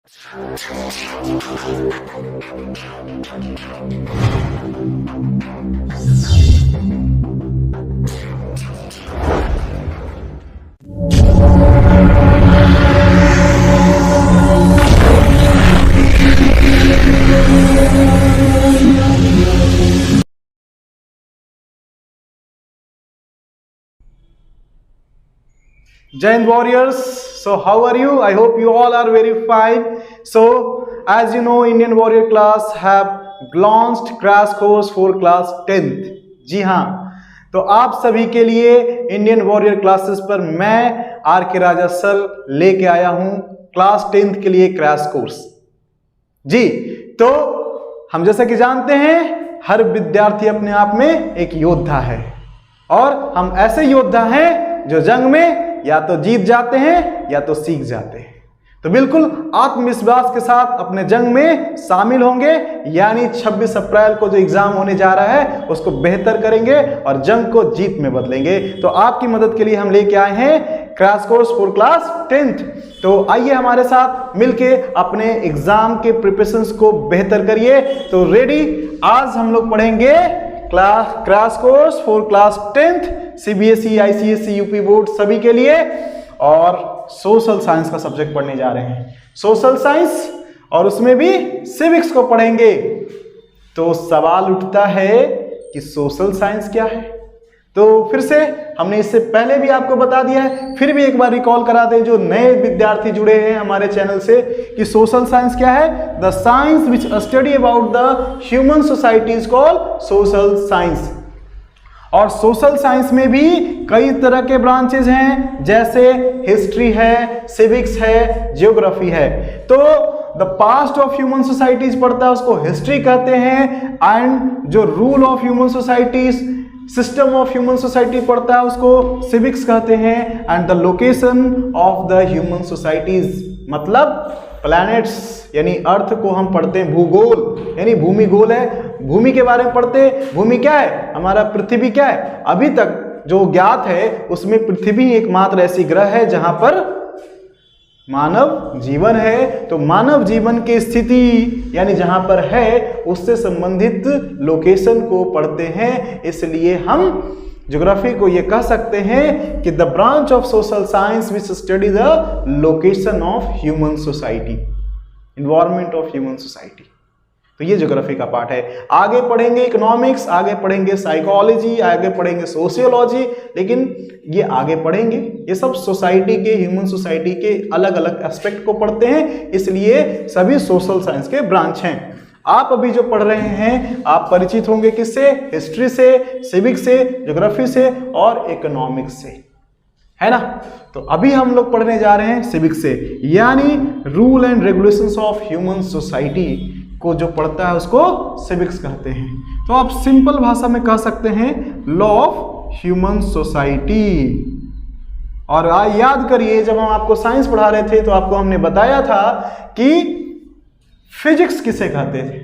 Jai Hind warriors. So how are you? I hope you all are very fine. So as you know, Indian Warrior class have launched crash course for class 10th. जी हाँ, तो आप सभी के लिए Indian warrior classes पर मैं are के राजा sir लेके आया हूं क्लास 10th के लिए क्रैश कोर्स। जी, तो हम जैसा कि जानते हैं हर विद्यार्थी अपने आप में एक योद्धा है और हम ऐसे योद्धा हैं जो जंग में या तो जीत जाते हैं या तो सीख जाते हैं। तो बिल्कुल आत्मविश्वास के साथ अपने जंग में शामिल होंगे, यानी 26 अप्रैल को जो एग्जाम होने जा रहा है उसको बेहतर करेंगे और जंग को जीत में बदलेंगे। तो आपकी मदद के लिए हम लेके आए हैं crash course for class 10th। तो आइए हमारे साथ मिलके अपने एग्जाम के प्रिपरेशंस को बेहतर करिए। तो रेडी, आज हम लोग पढ़ेंगे crash course for class 10th CBSE, ICSE, UP board सभी के लिए, और सोशल साइंस का सब्जेक्ट पढ़ने जा रहे हैं। सोशल साइंस और उसमें भी सिविक्स को पढ़ेंगे। तो सवाल उठता है कि सोशल साइंस क्या है। तो फिर से हमने इससे पहले भी आपको बता दिया है, फिर भी एक बार रिकॉल करा दें जो नए विद्यार्थी जुड़े हैं हमारे चैनल से कि सोशल साइंस क्या है। The science which study about the human society is called social science. और सोशल साइंस में भी कई तरह के ब्रांचेज हैं, जैसे हिस्ट्री है, सिविक्स है, ज्योग्राफी है। तो the past of human societies पढ़ता है उसको हिस्ट्री कहते हैं, एंड जो rule of human societies, system of human society पढ़ता है उसको सिविक्स कहते हैं, and the location of the human societies मतलब प्लैनेट्स यानी अर्थ को हम पढ़ते हैं, भूगोल यानी भूमि गोल है, भूमि के बारे में पढ़ते हैं। भूमि क्या है, हमारा पृथ्वी क्या है, अभी तक जो ज्ञात है उसमें पृथ्वी एकमात्र ऐसी ग्रह है जहां पर मानव जीवन है। तो मानव जीवन की स्थिति यानी जहां पर है उससे संबंधित लोकेशन को पढ़ते हैं। इसलिए हम ज्योग्राफी को ये कह सकते हैं कि the branch of social science which study the location of human society, environment of human society. तो ये ज्योग्राफी का पार्ट है। आगे पढ़ेंगे इकोनॉमिक्स, आगे पढ़ेंगे साइकोलॉजी, आगे पढ़ेंगे सोशियोलॉजी, लेकिन ये आगे पढ़ेंगे, ये सब सोसाइटी के, ह्यूमन सोसाइटी के अलग अलग एस्पेक्ट को पढ़ते हैं, इसलिए सभी सोशल साइंस के ब्रांच हैं। आप अभी जो पढ़ रहे हैं आप परिचित होंगे किससे, हिस्ट्री से, सिविक्स से, ज्योग्राफी से और इकोनॉमिक्स से, है ना। तो अभी हम लोग पढ़ने जा रहे हैं सिविक्स से, यानी rule and regulations of human society को जो पढ़ता है उसको सिविक्स कहते हैं। तो आप सिंपल भाषा में कह सकते हैं लॉ ऑफ ह्यूमन सोसाइटी। और याद करिए जब हम आपको साइंस पढ़ा रहे थे तो आपको हमने बताया था कि फिजिक्स किसे कहते थे,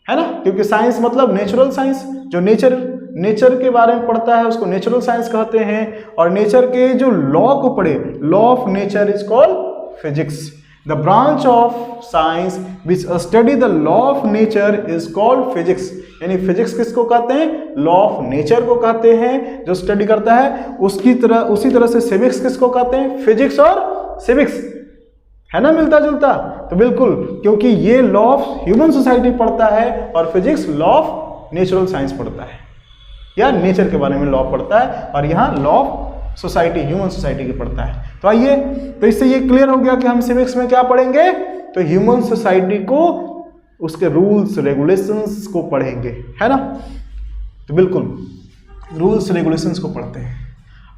है ना, क्योंकि साइंस मतलब नेचुरल साइंस, जो नेचर के बारे में पढ़ता है उसको नेचुरल साइंस कहते हैं। और नेचर के जो लॉ को पढ़े, law of nature is called physics. The branch of science which study the law of nature is called physics. यानी फिजिक्स किसको कहते हैं, लॉ ऑफ नेचर को कहते हैं जो स्टडी करता है। उसी तरह से सिविक्स किसको कहते हैं, फिजिक्स और सिविक्स, है ना, मिलता जुलता। तो बिल्कुल, क्योंकि ये लॉ ऑफ ह्यूमन सोसाइटी पढ़ता है और physics law of natural science पढ़ता है, या नेचर के बारे में लॉ पढ़ता है, और यहाँ law of society, human society के पढ़ता है। तो आइए, तो इससे ये क्लियर हो गया कि हम सिविक्स में क्या पढ़ेंगे, तो ह्यूमन सोसाइटी को, उसके रूल्स रेगुलेशंस को पढ़ेंगे, है ना। तो बिल्कुल रूल्स रेगुलेशंस को पढ़ते हैं।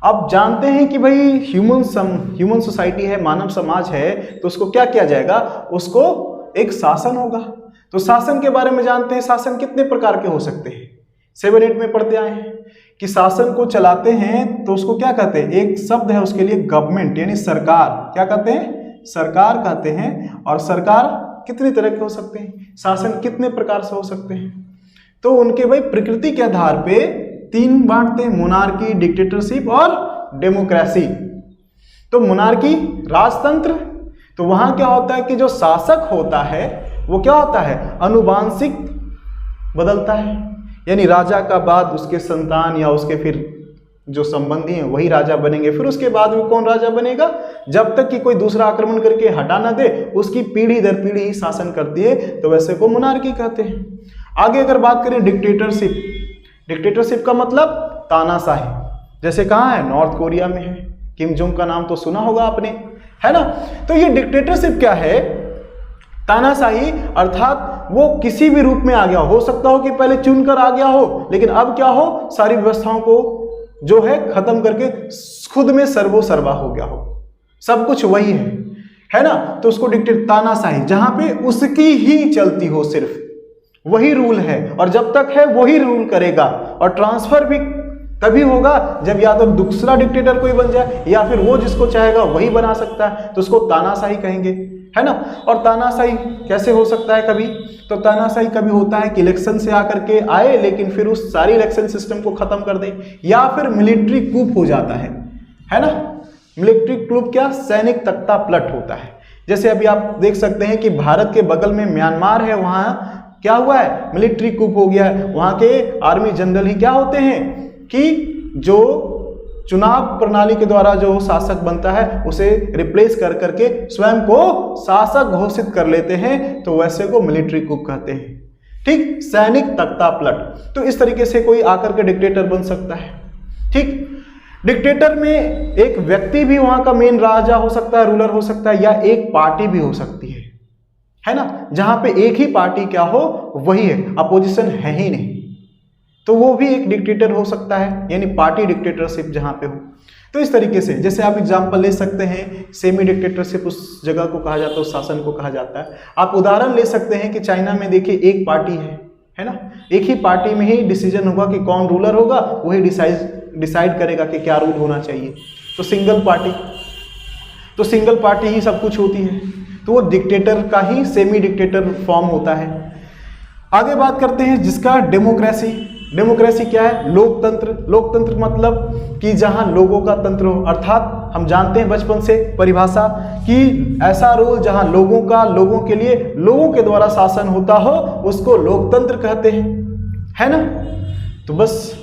अब जानते हैं कि भाई ह्यूमन सोसाइटी है, मानव समाज है, तो उसको क्या किया जाएगा, उसको एक शासन होगा। तो शासन के बारे में जानते हैं, शासन कितने प्रकार के हो सकते हैं, 7-8 में पढ़ते आए हैं कि शासन को चलाते हैं तो उसको क्या कहते हैं, एक शब्द है उसके लिए, गवर्नमेंट यानी सरकार। क्या कहते हैं, सरकार कहते हैं। और सरकार कितने तरह के हो सकते हैं, शासन कितने प्रकार से हो सकते हैं, तो उनके भाई प्रकृति के आधार पे 3 बांटते हैं, मोनार्की, डिक्टेटरशिप और डेमोक्रेसी। तो मोनार्की राजतंत्र, तो वहां क्या होता है कि जो शासक होता है वो क्या होता है, अनुवांशिक बदलता है, यानी राजा का बाद उसके संतान या उसके फिर जो संबंधी हैं वही राजा बनेंगे। फिर उसके बाद में कौन राजा बनेगा, जब तक कि कोई दूसरा आक्रमण करके हटा ना दे, उसकी पीढ़ी दर पीढ़ी ही शासन करती है, तो वैसे को मोनार्की कहते हैं। आगे अगर बात करें डिक्टेटरशिप, डिक्टेटरशिप का मतलब तानाशाही, जैसे कहाँ है, नॉर्थ कोरिया में है, किम जोंग का नाम तो सुना होगा आपने, है ना। तो ये डिक्टेटरशिप क्या है, तानाशाही, अर्थात वो किसी भी रूप में आ गया, हो सकता हो कि पहले चुनकर आ गया हो, लेकिन अब क्या हो, सारी व्यवस्थाओं को जो है खत्म करके खुद में सर्वोसर्वा हो गया हो, सब कुछ वही है ना। तो उसको डिक्टेट, तानाशाही, जहां पे उसकी ही चलती हो, सिर्फ वही रूल है और जब तक है वही रूल करेगा। और ट्रांसफर भी तभी होगा जब या तो दूसरा डिक्टेटर कोई बन जाए या फिर वो जिसको चाहेगा वही बना सकता है, तो उसको तानाशाही कहेंगे, है ना। और तानाशाही कैसे हो सकता है कभी, तो तानाशाही कभी होता है कि इलेक्शन से आकर के आए लेकिन फिर उस सारी इलेक्शन सिस्टम को खत्म कर दे, या फिर मिलिट्री कूप हो जाता है ना। मिलिट्री कूप क्या, सैनिक तख्ता पलट होता है। जैसे अभी आप देख सकते हैं कि भारत के बगल में म्यांमार है, वहां क्या हुआ है, मिलिट्री कूप हो गया है। वहां के आर्मी जनरल ही क्या होते हैं कि जो चुनाव प्रणाली के द्वारा जो शासक बनता है उसे रिप्लेस कर करके स्वयं को शासक घोषित कर लेते हैं, तो वैसे को मिलिट्री कूप कहते हैं, ठीक, सैनिक तख्ता पलट। तो इस तरीके से कोई आकर के डिक्टेटर बन सकता है, ठीक। डिक्टेटर में एक व्यक्ति भी वहां का मेन राजा हो सकता है, रूलर हो सकता है, या एक पार्टी भी हो सकती है ना, जहां पे एक ही पार्टी क्या हो वही है, अपोजिशन है ही नहीं, तो वो भी एक डिक्टेटर हो सकता है, यानी पार्टी डिक्टेटरशिप जहां पे हो। तो इस तरीके से जैसे आप एग्जांपल ले सकते हैं, सेमी डिक्टेटरशिप उस जगह को कहा जाता है, उस शासन को कहा जाता है। आप उदाहरण ले सकते हैं कि चाइना में देखिए एक पार्टी है ना, एक ही पार्टी में ही डिसीजन होगा कि कौन रूलर होगा, वही डिसाइड करेगा कि क्या रूल होना चाहिए। तो सिंगल पार्टी ही सब कुछ होती है, तो वो डिक्टेटर का ही सेमी डिक्टेटर फॉर्म होता है। आगे बात करते हैं जिसका डेमोक्रेसी। डेमोक्रेसी क्या है, लोकतंत्र। लोकतंत्र मतलब कि जहां लोगों का तंत्र हो, अर्थात हम जानते हैं बचपन से परिभाषा कि ऐसा रूल जहां लोगों का, लोगों के लिए, लोगों के द्वारा शासन होता हो, उसको लोकतंत्र कहते हैं, है ना। तो बस,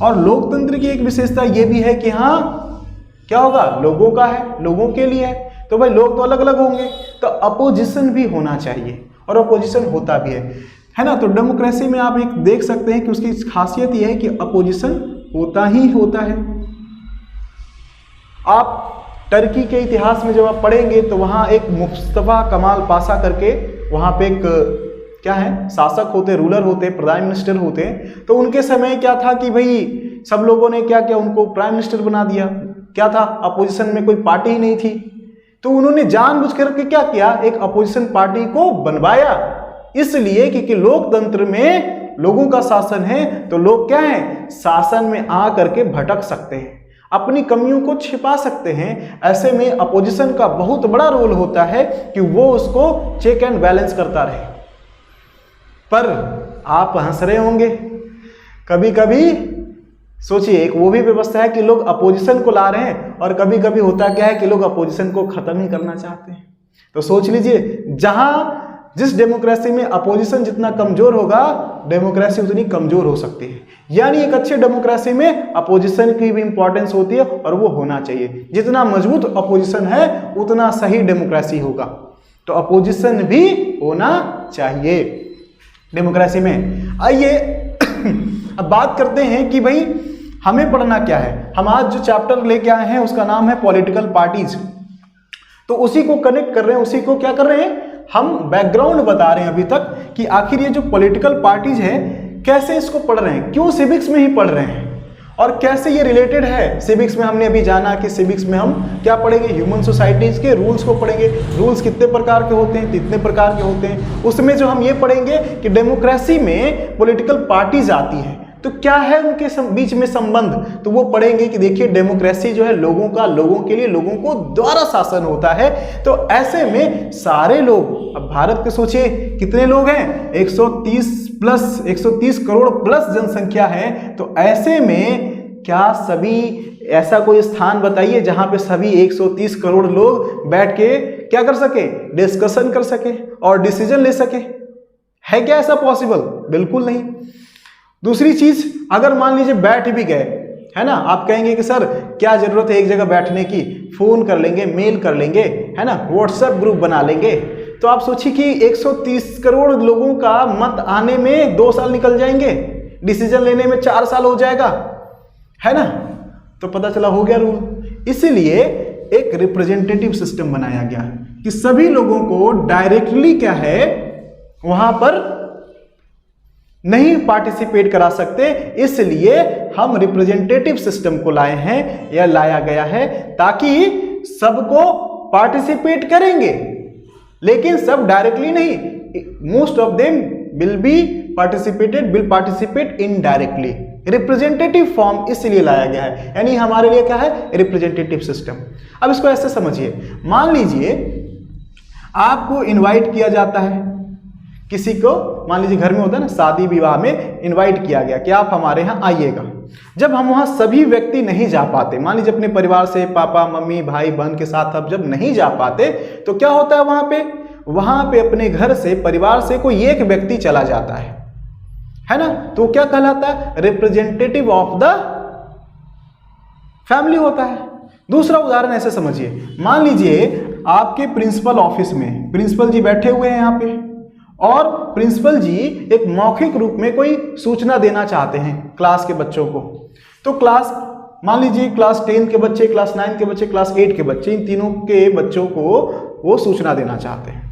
और लोकतंत्र की एक विशेषता ये भी है कि हाँ क्या होगा, लोगों का है, लोगों के लिए है, तो भाई लोग तो अलग अलग होंगे, तो अपोजिशन भी होना चाहिए, और अपोजिशन होता भी है ना। तो डेमोक्रेसी में आप एक देख सकते हैं कि उसकी खासियत यह है कि अपोजिशन होता ही होता है। आप टर्की के इतिहास में जब आप पढ़ेंगे तो वहां एक मुस्तफा कमाल पाशा करके वहां पे एक क्या है, शासक होते, रूलर होते, प्राइम मिनिस्टर होते। तो उनके समय क्या था कि भाई सब लोगों ने क्या किया, उनको प्राइम मिनिस्टर बना दिया। क्या था, अपोजिशन में कोई पार्टी ही नहीं थी, तो उन्होंने जानबूझ करके क्या किया, एक अपोजिशन पार्टी को बनवाया, इसलिए क्योंकि लोकतंत्र में लोगों का शासन है, तो लोग क्या हैं, शासन में आ करके भटक सकते हैं, अपनी कमियों को छिपा सकते हैं। ऐसे में अपोजिशन का बहुत बड़ा रोल होता है कि वो उसको चेक एंड बैलेंस करता रहे। पर आप हंस रहे होंगे, कभी कभी सोचिए, एक वो भी व्यवस्था है कि लोग अपोजिशन को ला रहे हैं, और कभी कभी होता क्या है कि लोग अपोजिशन को खत्म ही करना चाहते हैं। तो सोच लीजिए, जिस डेमोक्रेसी में अपोजिशन जितना कमजोर होगा, डेमोक्रेसी उतनी कमजोर हो सकती है। यानी एक अच्छे डेमोक्रेसी में अपोजिशन की भी इंपॉर्टेंस होती है, और वो होना चाहिए। जितना मजबूत अपोजिशन है उतना सही डेमोक्रेसी होगा, तो अपोजिशन भी होना चाहिए डेमोक्रेसी में। आइए अब बात करते हैं कि भाई हमें पढ़ना क्या है। हम आज जो चैप्टर लेके आए हैं उसका नाम है पॉलिटिकल पार्टीज, तो उसी को कनेक्ट कर रहे हैं, उसी को क्या कर रहे हैं, हम बैकग्राउंड बता रहे हैं अभी तक कि आखिर ये जो पॉलिटिकल पार्टीज है कैसे इसको पढ़ रहे हैं, क्यों सिविक्स में ही पढ़ रहे हैं, और कैसे ये रिलेटेड है सिविक्स में। हमने अभी जाना कि सिविक्स में हम क्या पढ़ेंगे, ह्यूमन सोसाइटीज के रूल्स को पढ़ेंगे। रूल्स कितने प्रकार के होते हैं, कितने प्रकार के होते हैं। उसमें जो हम ये पढ़ेंगे कि डेमोक्रेसी में पॉलिटिकल पार्टीज आती है, तो क्या है उनके बीच में संबंध, तो वो पढ़ेंगे कि देखिए डेमोक्रेसी जो है लोगों का, लोगों के लिए, लोगों को द्वारा शासन होता है। तो ऐसे में सारे लोग, अब भारत के सोचिए कितने लोग हैं, 130 करोड़ प्लस जनसंख्या है। तो ऐसे में क्या सभी, ऐसा कोई स्थान बताइए जहां पे सभी 130 करोड़ लोग बैठ के क्या कर सके, डिस्कशन कर सके और डिसीजन ले सके। है क्या ऐसा पॉसिबल? बिल्कुल नहीं। दूसरी चीज, अगर मान लीजिए बैठ भी गए, है ना, आप कहेंगे कि सर क्या जरूरत है एक जगह बैठने की, फोन कर लेंगे, मेल कर लेंगे, है ना, व्हाट्सएप ग्रुप बना लेंगे। तो आप सोचिए कि 130 करोड़ लोगों का मत आने में 2 साल निकल जाएंगे, डिसीजन लेने में 4 साल हो जाएगा, है ना। तो पता चला हो गया रूल। इसीलिए एक रिप्रेजेंटेटिव सिस्टम बनाया गया कि सभी लोगों को डायरेक्टली क्या है वहां पर नहीं पार्टिसिपेट करा सकते, इसलिए हम रिप्रेजेंटेटिव सिस्टम को लाए हैं या लाया गया है ताकि सबको पार्टिसिपेट करेंगे, लेकिन सब डायरेक्टली नहीं। Most of them will participate indirectly. Representative form इसलिए लाया गया है, यानी हमारे लिए क्या है, रिप्रेजेंटेटिव सिस्टम। अब इसको ऐसे समझिए, मान लीजिए आपको इनवाइट किया जाता है किसी को, मान लीजिए घर में होता है ना, शादी विवाह में इनवाइट किया गया कि आप हमारे यहाँ आइएगा। जब हम वहाँ सभी व्यक्ति नहीं जा पाते, मान लीजिए अपने परिवार से पापा मम्मी भाई बहन के साथ आप जब नहीं जा पाते, तो क्या होता है वहाँ पे अपने घर से परिवार से कोई एक व्यक्ति चला जाता है ना, तो क्या कहलाता है, रिप्रेजेंटेटिव ऑफ द फैमिली होता है। दूसरा उदाहरण ऐसे समझिए, मान लीजिए आपके प्रिंसिपल ऑफिस में प्रिंसिपल जी बैठे हुए हैं यहाँ पे, और प्रिंसिपल जी एक मौखिक रूप में कोई सूचना देना चाहते हैं क्लास के बच्चों को। तो क्लास, मान लीजिए क्लास 10 के बच्चे, क्लास 9 के बच्चे, क्लास 8 के बच्चे, इन तीनों के बच्चों को वो सूचना देना चाहते हैं।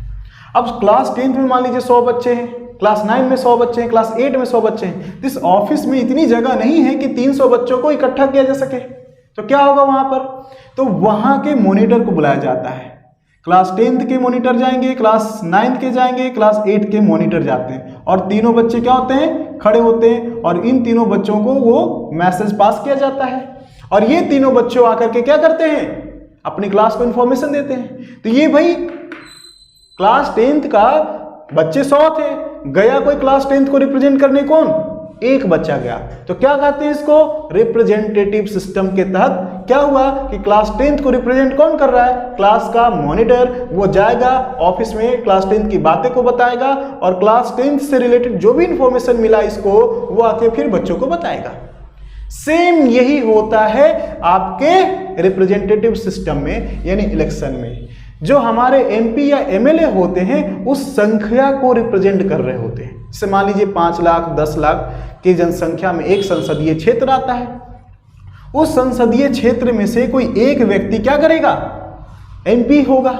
अब क्लास 10 में मान लीजिए 100 बच्चे हैं, क्लास 9 में 100 बच्चे हैं, क्लास 8 में 100 बच्चे हैं। इस ऑफिस में इतनी जगह नहीं है कि 300 बच्चों को इकट्ठा किया जा सके। तो क्या होगा वहां पर, तो वहां के मॉनिटर को बुलाया जाता है। क्लास 10 के मॉनिटर जाएंगे, क्लास 9 के जाएंगे, क्लास 8 के मॉनिटर जाते हैं, और तीनों बच्चे क्या होते हैं, खड़े होते हैं, और इन तीनों बच्चों को वो मैसेज पास किया जाता है, और ये तीनों बच्चों आकर के क्या करते हैं, अपनी क्लास को इंफॉर्मेशन देते हैं। तो ये भाई क्लास 10 का बच्चे 100 थे, गया कोई क्लास 10 को रिप्रेजेंट करने, कौन, एक बच्चा गया। तो क्या कहते हैं इसको, रिप्रेजेंटेटिव सिस्टम के तहत क्या हुआ कि क्लास 10 को रिप्रेजेंट कौन कर रहा है, क्लास का मॉनिटर। वो जाएगा ऑफिस में, क्लास 10 की बातें को बताएगा, और क्लास 10 से रिलेटेड जो भी इंफॉर्मेशन मिला इसको वो आके फिर बच्चों को बताएगा। सेम यही होता है आपके रिप्रेजेंटेटिव सिस्टम में, यानी इलेक्शन में। जो हमारे एमपी या एमएलए होते हैं उस संख्या को रिप्रेजेंट कर रहे होते हैं। जैसे मान लीजिए 5 लाख 10 लाख की जनसंख्या में एक संसदीय क्षेत्र आता है, उस संसदीय क्षेत्र में से कोई एक व्यक्ति क्या करेगा, एमपी होगा,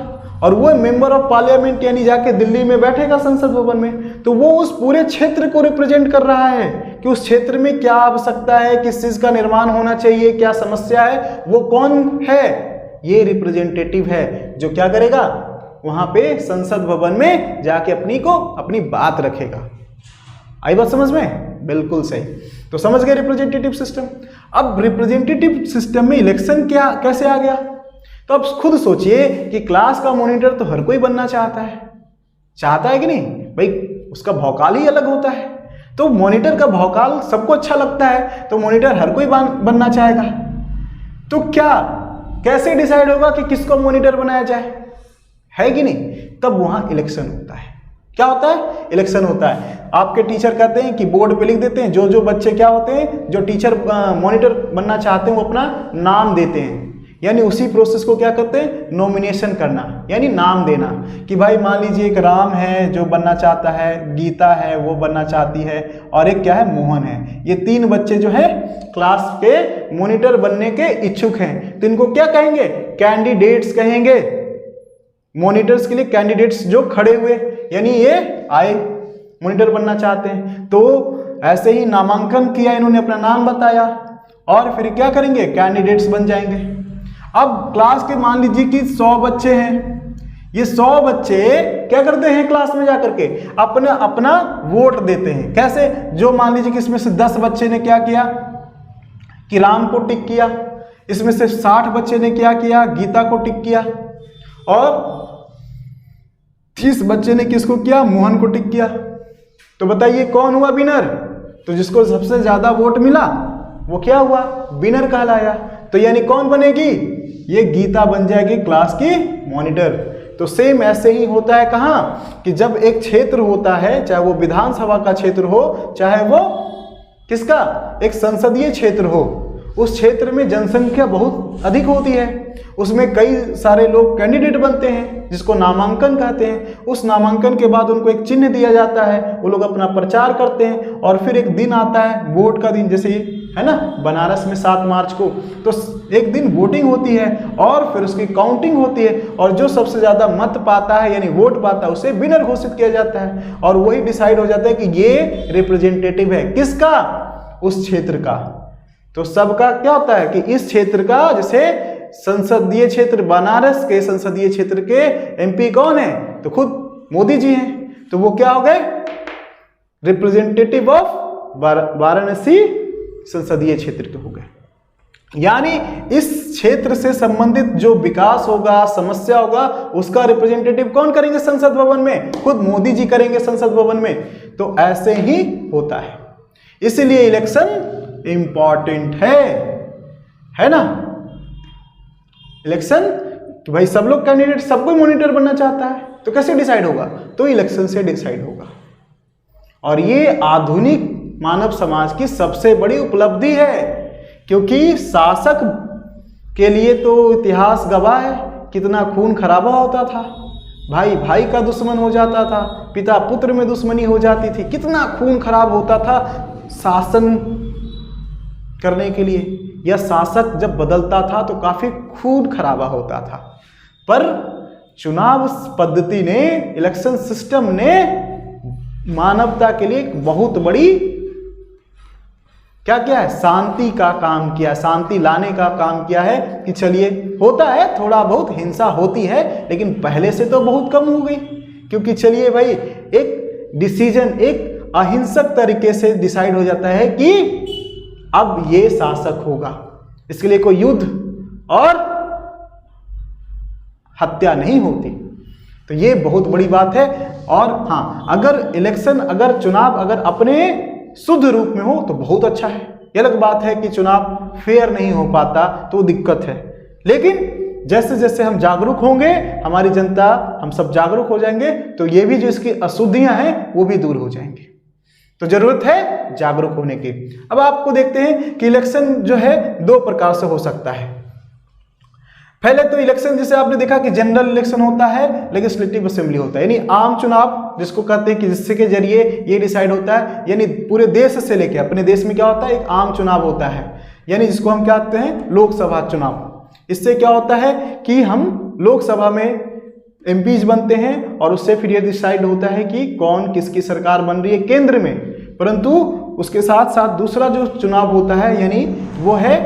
और वो मेंबर ऑफ पार्लियामेंट यानी जाके दिल्ली में बैठेगा संसद भवन में। तो वो उस पूरे क्षेत्र को रिप्रेजेंट कर रहा है कि उस क्षेत्र में क्या आवश्यकता है, किस चीज का निर्माण होना चाहिए, क्या समस्या है, वो कौन है, ये रिप्रेजेंटेटिव है जो क्या करेगा, वहां पे संसद भवन में जाके अपनी बात रखेगा। आई बात समझ में? बिल्कुल सही। तो समझ गए रिप्रेजेंटेटिव सिस्टम। अब रिप्रेजेंटेटिव सिस्टम में इलेक्शन क्या कैसे आ गया, तो अब खुद सोचिए कि क्लास का मॉनिटर तो हर कोई बनना चाहता है कि नहीं भाई, उसका भौकाल ही अलग होता है। तो मॉनिटर का भौकाल सबको अच्छा लगता है, तो मॉनिटर हर कोई बनना चाहेगा। तो क्या कैसे डिसाइड होगा कि किसको मॉनिटर बनाया जाए, है कि नहीं? तब वहां इलेक्शन होता है। क्या होता है? इलेक्शन होता है। आपके टीचर कहते हैं कि बोर्ड पे लिख देते हैं, जो बच्चे क्या होते हैं, जो टीचर मॉनिटर बनना चाहते हैं वो अपना नाम देते हैं, यानी उसी प्रोसेस को क्या करते हैं, नॉमिनेशन करना, यानी नाम देना। कि भाई मान लीजिए एक राम है जो बनना चाहता है, गीता है वो बनना चाहती है, और एक क्या है, मोहन है। ये 3 बच्चे जो है क्लास के मॉनिटर बनने के इच्छुक हैं। तो इनको क्या कहेंगे, कैंडिडेट्स कहेंगे। मॉनिटर्स के लिए कैंडिडेट्स जो खड़े हुए, यानी ये आए मॉनिटर बनना चाहते हैं। तो ऐसे ही नामांकन किया, इन्होंने अपना नाम बताया, और फिर क्या करेंगे, कैंडिडेट्स बन जाएंगे। अब क्लास के मान लीजिए कि 100 बच्चे हैं, ये 100 बच्चे क्या करते हैं, क्लास में जाकर के अपना वोट देते हैं। कैसे, जो मान लीजिए कि इसमें से 10 बच्चे ने क्या किया कि राम को टिक किया, इसमें से 60 बच्चे ने क्या किया, गीता को टिक किया, और 30 बच्चे ने किसको किया, मोहन को टिक किया। तो बताइए कौन हुआ विनर? तो जिसको सबसे ज्यादा वोट मिला वो क्या हुआ, विनर कहलाया। तो यानी कौन बनेगी, ये गीता बन जाएगी क्लास की मॉनिटर। तो सेम ऐसे ही होता है कहाँ कि जब एक क्षेत्र होता है, चाहे वो विधानसभा का क्षेत्र हो, चाहे वो किसका एक संसदीय क्षेत्र हो, उस क्षेत्र में जनसंख्या बहुत अधिक होती है, उसमें कई सारे लोग कैंडिडेट बनते हैं जिसको नामांकन कहते हैं। उस नामांकन के बाद उनको एक चिन्ह दिया जाता है, वो लोग अपना प्रचार करते हैं और फिर एक दिन आता है वोट का दिन, जैसे है ना बनारस में 7 मार्च को, तो एक दिन वोटिंग होती है और फिर उसकी काउंटिंग होती है और जो सबसे ज़्यादा मत पाता है यानी वोट पाता है उसे विनर घोषित किया जाता है और वही डिसाइड हो जाता है कि ये रिप्रेजेंटेटिव है किसका, उस क्षेत्र का। तो सबका क्या होता है कि इस क्षेत्र का, जैसे संसदीय क्षेत्र बनारस के संसदीय क्षेत्र के एमपी कौन है, तो खुद मोदी जी हैं, तो वो क्या हो गए रिप्रेजेंटेटिव ऑफ वाराणसी संसदीय क्षेत्र के हो गए। यानी इस क्षेत्र से संबंधित जो विकास होगा, समस्या होगा, उसका रिप्रेजेंटेटिव कौन करेंगे संसद भवन में, खुद मोदी जी करेंगे संसद भवन में। तो ऐसे ही होता है, इसलिए इलेक्शन इंपॉर्टेंट है ना। इलेक्शन कि भाई सब लोग कैंडिडेट, सब कोई मॉनिटर बनना चाहता है, तो कैसे डिसाइड होगा, तो इलेक्शन से डिसाइड होगा। और ये आधुनिक मानव समाज की सबसे बड़ी उपलब्धि है, क्योंकि शासक के लिए तो इतिहास गवाह है कितना खून खराबा होता था, भाई भाई का दुश्मन हो जाता था, पिता पुत्र में दुश्मनी हो जाती थी, कितना खून खराब होता था शासन करने के लिए, या शासक जब बदलता था तो काफी खून खराबा होता था। पर चुनाव पद्धति ने, इलेक्शन सिस्टम ने मानवता के लिए एक बहुत बड़ी क्या किया है, शांति का काम किया, शांति लाने का काम किया है कि चलिए होता है थोड़ा बहुत हिंसा होती है लेकिन पहले से तो बहुत कम हो गई, क्योंकि चलिए भाई एक डिसीजन एक अहिंसक तरीके से डिसाइड हो जाता है कि अब ये शासक होगा, इसके लिए कोई युद्ध और हत्या नहीं होती। तो ये बहुत बड़ी बात है। और हाँ, अगर इलेक्शन, अगर चुनाव अगर अपने शुद्ध रूप में हो तो बहुत अच्छा है। ये अलग बात है कि चुनाव फेयर नहीं हो पाता तो दिक्कत है, लेकिन जैसे जैसे हम जागरूक होंगे, हमारी जनता, हम सब जागरूक हो जाएंगे, तो ये भी जो इसकी अशुद्धियां हैं वो भी दूर हो जाएंगे। तो जरूरत है जागरूक होने की। अब आपको देखते हैं कि इलेक्शन जो है 2 प्रकार से हो सकता है। पहले तो इलेक्शन जैसे आपने देखा कि जनरल इलेक्शन होता है, लेजिस्लेटिव असेंबली होता है, यानी आम चुनाव जिसको कहते हैं कि जिससे के जरिए ये डिसाइड होता है, यानी पूरे देश से लेके अपने देश में क्या होता है एक आम चुनाव होता है, यानी जिसको हम क्या कहते हैं लोकसभा चुनाव। इससे क्या होता है कि हम लोकसभा में एमपीज बनते हैं और उससे फिर ये डिसाइड होता है कि कौन किसकी सरकार बन रही है केंद्र में। परंतु उसके साथ साथ दूसरा जो चुनाव होता है यानी वो है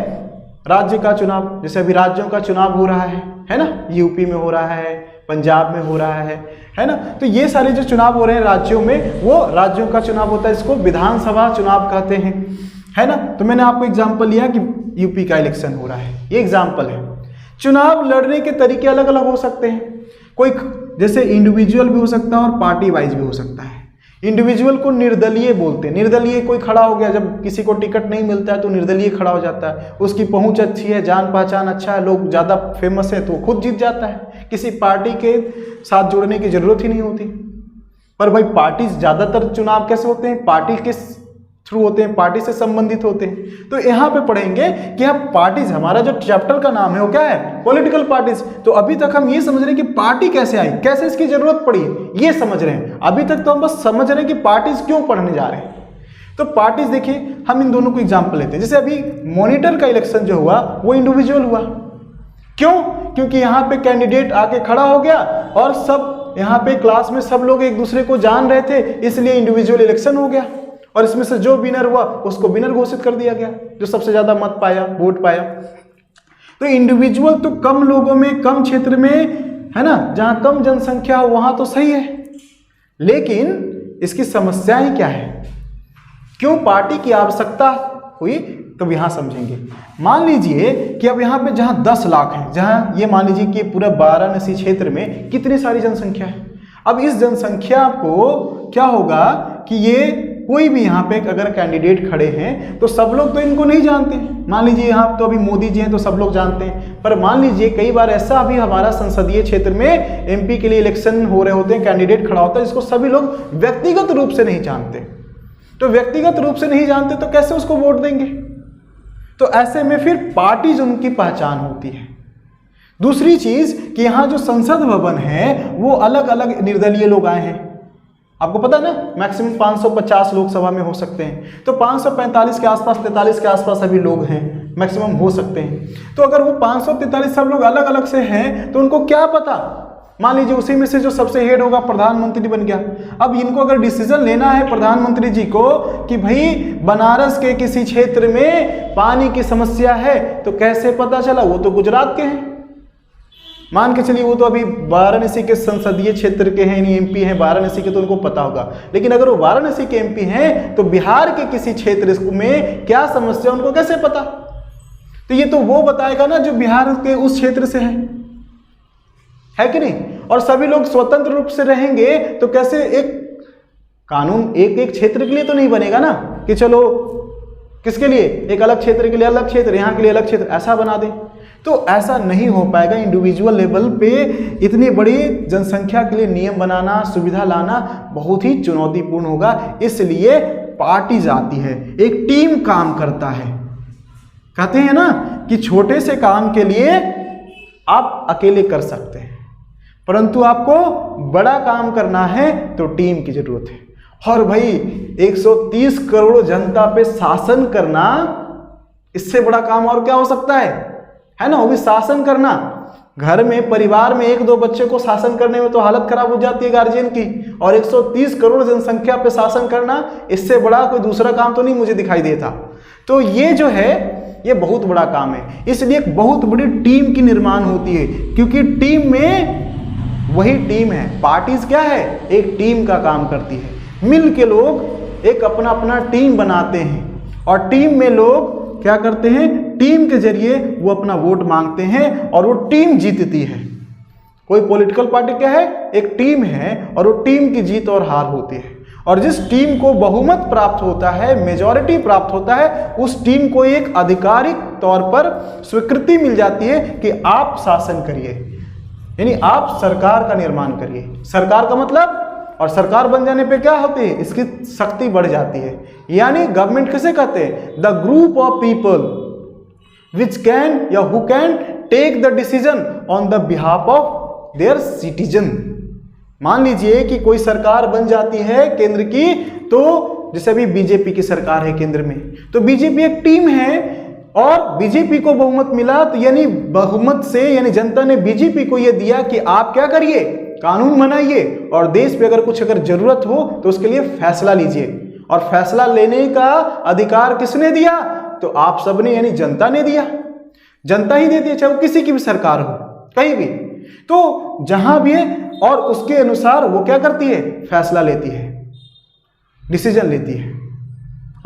राज्य का चुनाव। जैसे अभी राज्यों का चुनाव हो रहा है ना, यूपी में हो रहा है, पंजाब में हो रहा है ना। तो ये सारे जो चुनाव हो रहे हैं राज्यों में, वो राज्यों का चुनाव होता है, इसको विधानसभा चुनाव कहते हैं, है ना। तो मैंने आपको एग्जाम्पल लिया कि यूपी का इलेक्शन हो रहा है, ये एग्जाम्पल है। चुनाव लड़ने के तरीके अलग अलग हो सकते हैं, कोई जैसे इंडिविजुअल भी हो सकता है और पार्टी वाइज भी हो सकता है। इंडिविजुअल को निर्दलीय बोलते हैं। निर्दलीय कोई खड़ा हो गया, जब किसी को टिकट नहीं मिलता है तो निर्दलीय खड़ा हो जाता है, उसकी पहुंच अच्छी है, जान पहचान अच्छा है, लोग ज़्यादा फेमस है तो खुद जीत जाता है, किसी पार्टी के साथ जुड़ने की जरूरत ही नहीं होती। पर भाई पार्टी ज़्यादातर चुनाव कैसे होते हैं, पार्टी के थ्रू होते हैं, पार्टी से संबंधित होते हैं। तो यहाँ पे पढ़ेंगे कि हम पार्टीज, हमारा जो चैप्टर का नाम है वो क्या है पॉलिटिकल पार्टीज। तो अभी तक हम ये समझ रहे हैं कि पार्टी कैसे आई, कैसे इसकी जरूरत पड़ी, ये समझ रहे हैं। अभी तक तो हम बस समझ रहे हैं कि पार्टीज क्यों पढ़ने जा रहे हैं। तो पार्टीज देखिए, हम इन दोनों को एग्जाम्पल लेते हैं। जैसे अभी मॉनिटर का इलेक्शन जो हुआ वो इंडिविजुअल हुआ, क्यों? क्योंकि यहाँ पे कैंडिडेट आके खड़ा हो गया और सब यहाँ पे क्लास में सब लोग एक दूसरे को जान रहे थे, इसलिए इंडिविजुअल इलेक्शन हो गया और इसमें से जो विनर हुआ उसको विनर घोषित कर दिया गया, जो सबसे ज्यादा मत पाया, वोट पाया। तो इंडिविजुअल तो कम लोगों में, कम क्षेत्र में, है ना, जहां कम जनसंख्या हो वहां तो सही है, लेकिन इसकी समस्याएं क्या है, क्यों पार्टी की आवश्यकता हुई, तो यहां समझेंगे। मान लीजिए कि अब यहाँ पे जहां 10 लाख है, जहां ये मान लीजिए कि पूरा वाराणसी क्षेत्र में कितनी सारी जनसंख्या है। अब इस जनसंख्या को क्या होगा कि ये कोई भी यहाँ पे अगर कैंडिडेट खड़े हैं तो सब लोग तो इनको नहीं जानते। मान लीजिए यहाँ तो अभी मोदी जी हैं तो सब लोग जानते हैं, पर मान लीजिए कई बार ऐसा भी हमारा संसदीय क्षेत्र में एमपी के लिए इलेक्शन हो रहे होते हैं, कैंडिडेट खड़ा होता है जिसको सभी लोग व्यक्तिगत रूप से नहीं जानते। तो व्यक्तिगत रूप से नहीं जानते तो कैसे उसको वोट देंगे? तो ऐसे में फिर पार्टीज उनकी पहचान होती है। दूसरी चीज कि यहाँ जो संसद भवन है वो अलग अलग निर्दलीय लोग आए हैं। आपको पता है ना, मैक्सिमम 550 लोकसभा में हो सकते हैं, तो 545 के आसपास 43 के आसपास अभी लोग हैं, मैक्सिमम हो सकते हैं। तो अगर वो 543 सब लोग अलग अलग से हैं तो उनको क्या पता, मान लीजिए उसी में से जो सबसे हेड होगा प्रधानमंत्री बन गया। अब इनको अगर डिसीजन लेना है प्रधानमंत्री जी को कि भाई बनारस के किसी क्षेत्र में पानी की समस्या है, तो कैसे पता चला? वो तो गुजरात के हैं, मान के चलिए वो तो अभी वाराणसी के संसदीय क्षेत्र के हैं, यानी एमपी हैं वाराणसी के, तो उनको पता होगा। लेकिन अगर वो वाराणसी के एमपी हैं तो बिहार के किसी क्षेत्र में क्या समस्या उनको कैसे पता? तो ये तो वो बताएगा ना जो बिहार के उस क्षेत्र से है कि नहीं? और सभी लोग स्वतंत्र रूप से रहेंगे तो कैसे एक कानून एक एक क्षेत्र के लिए तो नहीं बनेगा ना कि चलो किसके लिए एक अलग क्षेत्र के लिए अलग क्षेत्र, यहाँ के लिए अलग क्षेत्र, ऐसा बना दें। तो ऐसा नहीं हो पाएगा। इंडिविजुअल लेवल पे इतनी बड़ी जनसंख्या के लिए नियम बनाना, सुविधा लाना बहुत ही चुनौतीपूर्ण होगा। इसलिए पार्टीज आती है, एक टीम काम करता है। कहते हैं ना कि छोटे से काम के लिए आप अकेले कर सकते हैं, परंतु आपको बड़ा काम करना है तो टीम की जरूरत है। और भाई 130 करोड़ जनता पे शासन करना, इससे बड़ा काम और क्या हो सकता है ना? वो भी शासन करना। घर में परिवार में 1-2 बच्चे को शासन करने में तो हालत खराब हो जाती है गार्जियन की, और 130 करोड़ जनसंख्या पे शासन करना, इससे बड़ा कोई दूसरा काम तो नहीं मुझे दिखाई देता। तो ये जो है ये बहुत बड़ा काम है। इसलिए एक बहुत बड़ी टीम की निर्माण होती है, क्योंकि टीम में वही टीम है। पार्टीज क्या है? एक टीम का काम करती है। मिल के लोग एक अपना अपना टीम बनाते हैं और टीम में लोग क्या करते हैं? टीम के जरिए वो अपना वोट मांगते हैं और वो टीम जीतती है। कोई पॉलिटिकल पार्टी क्या है? एक टीम है और वो टीम की जीत और हार होती है। और जिस टीम को बहुमत प्राप्त होता है, मेजॉरिटी प्राप्त होता है, उस टीम को एक आधिकारिक तौर पर स्वीकृति मिल जाती है कि आप शासन करिए, यानी आप सरकार का निर्माण करिए। सरकार का मतलब, और सरकार बन जाने पे क्या होती है? इसकी शक्ति बढ़ जाती है। यानी गवर्नमेंट किसे कहते हैं? The group of people which can या who can take the decision on the behalf of their citizen. मान लीजिए कि कोई सरकार बन जाती है केंद्र की, तो जैसे अभी बीजेपी की सरकार है केंद्र में, तो बीजेपी एक टीम है और बीजेपी को बहुमत मिला, तो यानी बहुमत से यानी जनता ने बीजेपी को यह दिया कि आप क्या करिए? कानून बनाइए, और देश पे अगर जरूरत हो तो उसके लिए फैसला लीजिए। और फैसला लेने का अधिकार किसने दिया? तो आप सबने, यानी जनता ने दिया। जनता ही देती है, चाहे वो किसी की भी सरकार हो, कहीं भी। तो जहां भी है, और उसके अनुसार वो क्या करती है? फैसला लेती है, डिसीजन लेती है।